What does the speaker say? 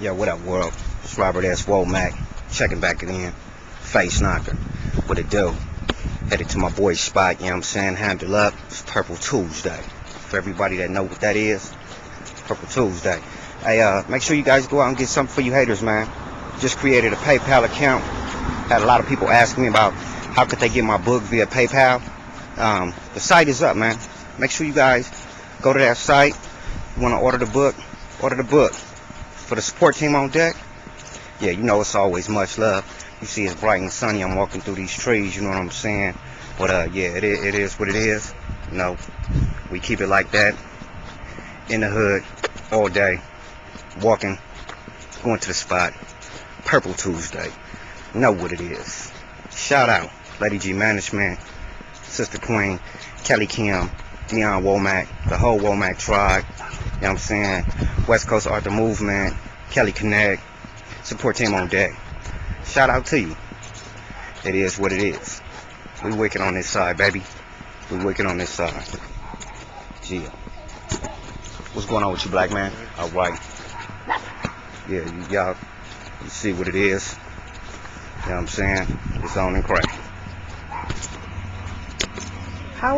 Yo, what up, world? It's Robert S. Womack, checking back in. Face knocker. What it do? Headed to my boy's spot, you know what I'm saying? Handle up. It's Purple Tuesday. For everybody that know what that is, Purple Tuesday. Hey, make sure you guys go out and get something for you haters, man. Just created a PayPal account. Had a lot of people asking me about how could they get my book via PayPal. The site is up, man. Make sure you guys go to that site. You want to order the book? Order the book. For the support team on deck, yeah, you know it's always much love. You see it's bright and sunny. I'm walking through these trees, you know what I'm saying? But yeah, it is what it is. You know, we keep it like that in the hood all day, walking, going to the spot. Purple Tuesday. You know what it is. Shout out Lady G Management, Sister Queen, Kelly Kim, Neon Womack, the whole Womack tribe. You know what I'm saying? West Coast Art the Movement, Kelly Connect, support team on deck. Shout out to you. It is what it is. We wicked on this side, baby. We wicked on this side. Yeah. What's going on with you, black man? All right. Yeah, y'all, you see what it is. You know what I'm saying? It's on and crack.